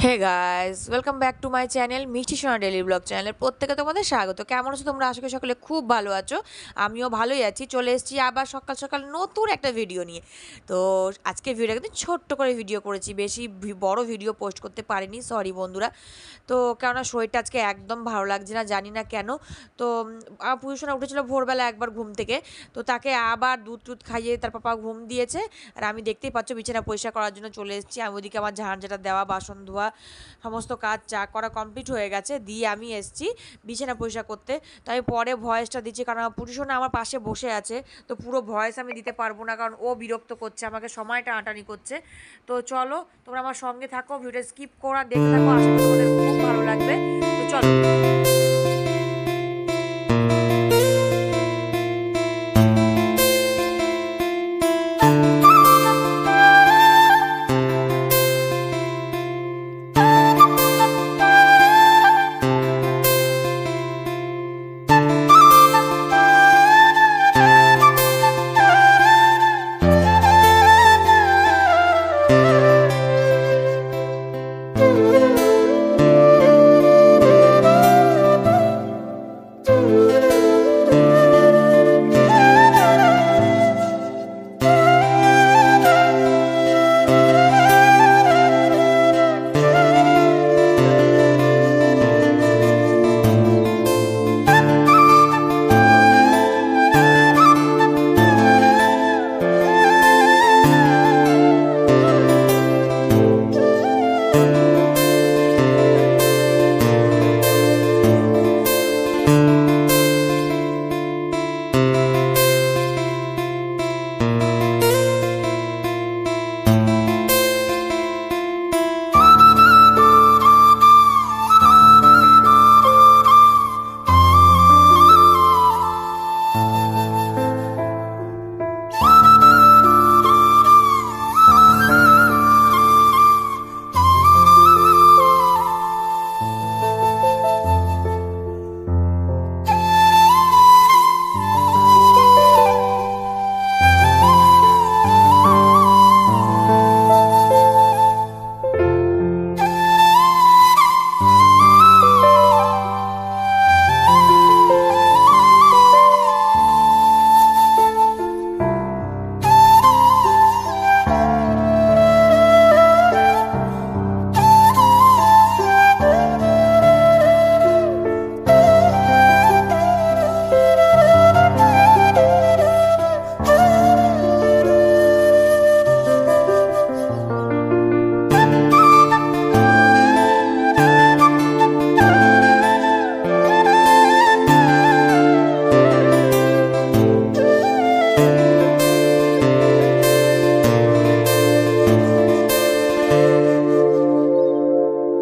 Hey guys, welcome back to my channel Mishti Sona daily blog চ্যানেলের প্রত্যেকে তোমাদের স্বাগত। কেমন আছো তোমরা? আশা করি সকলে খুব ভালো আছো। আমিও ভালোই আছি। চলে এসেছি আবার সকাল সকাল নতুন একটা ভিডিও নিয়ে। তো আজকে ভিডিওটা কিন্তু ছোট্ট করে ভিডিও করেছি, বেশি বড় ভিডিও পোস্ট করতে পারিনি, সরি বন্ধুরা। তো কেননা শরীরটা আজকে একদম ভালো লাগছে না, জানি না কেন। তো আমার পুরুষরা উঠেছিল ভোরবেলা একবার ঘুম থেকে, তো তাকে আবার দুধ টুধ খাইয়ে তার পাপা ঘুম দিয়েছে। আর আমি দেখতেই পাচ্ছ বিছানা পরিষ্কার করার জন্য চলে এসেছি। আমি ওদিকে আমার ঝাড় ঝাঁটা দেওয়া, বাসন ধোয়া, সমস্ত কাজ চা করা কমপ্লিট হয়ে গেছে, দিয়ে আমি এসেছি বিছানা পরিষ্কার করতে। তো আমি পরে ভয়েসটা দিচ্ছি, কারণ আমার পুরুষনা আমার পাশে বসে আছে। তো পুরো ভয়েস আমি দিতে পারবো না, কারণ ও বিরক্ত করছে আমাকে, সময়টা আটানি করছে। তো চলো তোমরা আমার সঙ্গে থাকো, ভিডিও স্কিপ করা দেখতে থাকো, আশা করি তোমাদের খুব ভালো লাগবে। তো চলো।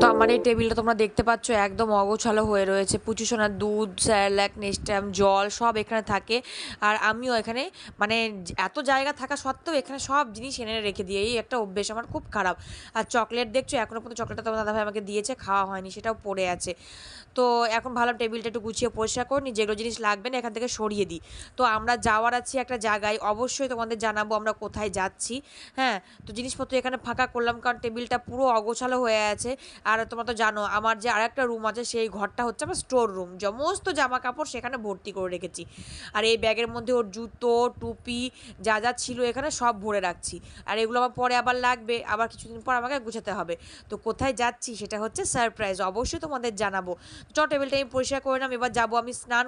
তো আমার এই টেবিলটা তোমরা দেখতে পাচ্ছ একদম অগোছালো হয়ে রয়েছে। পুচুসোনার দুধ, স্যারল্যাক, নেস্টাম, জল সব এখানে থাকে। আর আমিও এখানে মানে এত জায়গা থাকা সত্ত্বেও এখানে সব জিনিস এনে রেখে দিই, এই একটা অভ্যেস আমার খুব খারাপ। আর চকলেট দেখছো, এখনও পর্যন্ত চকলেটটা তোমার দাদাভাই আমাকে দিয়েছে, খাওয়া হয়নি, সেটাও পড়ে আছে। তো এখন ভালো টেবিলটা একটু গুছিয়ে পরিষ্কার করে নিই, যেগুলো জিনিস লাগবে না এখান থেকে সরিয়ে দিই। তো আমরা যাওয়ার আছি একটা জায়গায়, অবশ্যই তোমাদের জানাবো আমরা কোথায় যাচ্ছি। হ্যাঁ, তো জিনিসপত্র এখানে ফাঁকা করলাম, কারণ টেবিলটা পুরো অগোছালো হয়ে আছে। আর তোমরা তো জানো আমার যে আরেকটা রুম আছে, সেই ঘরটা হচ্ছে আমার স্টোর রুম, সমস্ত জামা কাপড় সেখানে ভর্তি করে রেখেছি। আর এই ব্যাগের মধ্যে ওর জুতো, টুপি, যা যা ছিল এখানে সব ভরে রাখছি। আর এগুলো আমার পরে আবার লাগবে, আবার কিছুদিন পর আমাকে গুছাতে হবে। তো কোথায় যাচ্ছি সেটা হচ্ছে সারপ্রাইজ, অবশ্যই তোমাদের জানাবো। চ টেবিলটা আমি পরিষ্কার করে নাম, এবার যাবো আমি স্নান।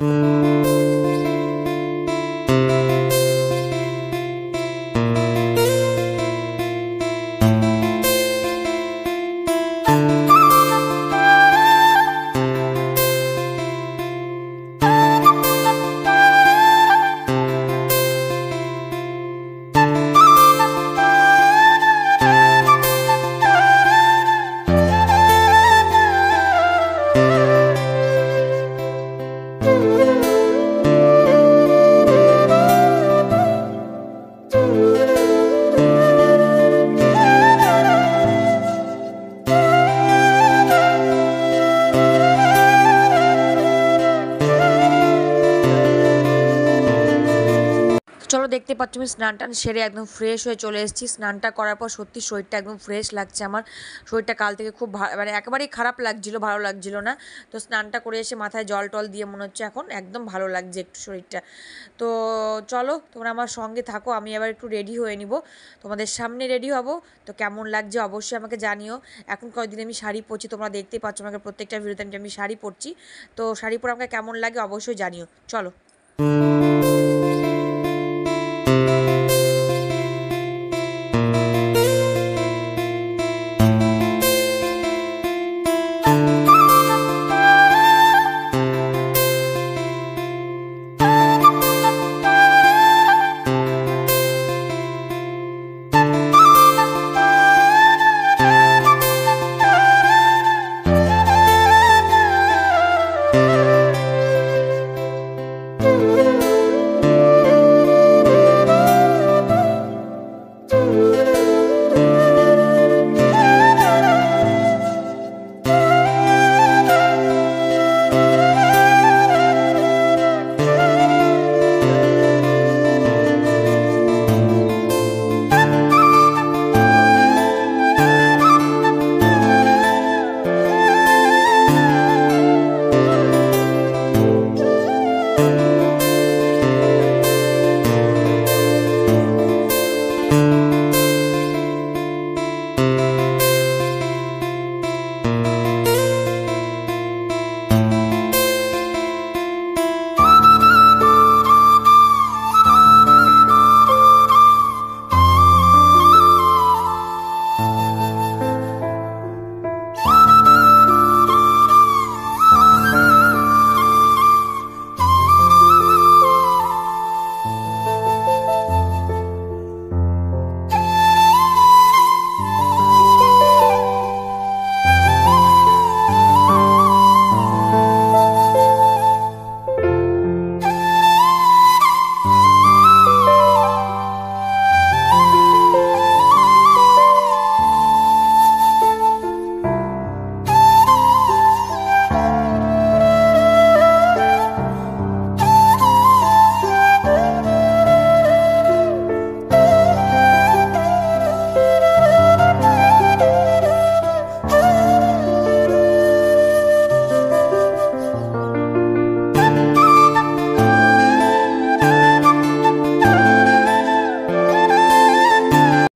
দেখতে পাচ্ছ আমি স্নান টান সেরে একদম ফ্রেশ হয়ে চলে এসেছি। স্নানটা করার পর সত্যি শরীরটা একদম ফ্রেশ লাগছে আমার। শরীরটা কাল থেকে খুব মানে একেবারেই খারাপ লাগছিল, ভালো লাগছিল না। তো স্নানটা করে এসে মাথায় জল টল দিয়ে মনে হচ্ছে এখন একদম ভালো লাগছে একটু শরীরটা। তো চলো তোমরা আমার সঙ্গে থাকো, আমি এবার একটু রেডি হয়ে নিব, তোমাদের সামনে রেডি হব। তো কেমন লাগছে অবশ্যই আমাকে জানিও। এখন কয়েকদিন আমি শাড়ি পরছি, তোমরা দেখতেই পাচ্ছ আমাকে প্রত্যেকটা ভিডিওতে আমি শাড়ি পরছি। তো শাড়ি পরে আমাকে কেমন লাগে অবশ্যই জানিও। চলো।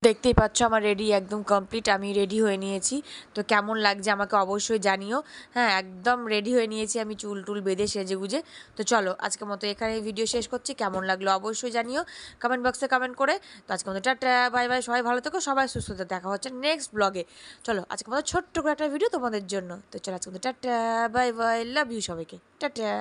দেখতেই পাচ্ছ আমার রেডি একদম কমপ্লিট, আমি রেডি হয়ে নিয়েছি। তো কেমন লাগছে আমাকে অবশ্যই জানিও। হ্যাঁ, একদম রেডি হয়ে নিয়েছি আমি, চুল টুল বেঁধে সেজে গুজে। তো চলো আজকের মতো এখানে ভিডিও শেষ করছি, কেমন লাগলো অবশ্যই জানিও কমেন্ট বক্সে কমেন্ট করে। তো আজকের মতো টাটা বাই বাই, সবাই ভালো থেকো, সবাই সুস্থ থেকো, দেখা হচ্ছে নেক্সট ব্লগে। চলো আজকের মতো ছোট্ট করে একটা ভিডিও তোমাদের জন্য। তো চলো আজকের মতো tata bye bye, love you সবাইকে, টাটা।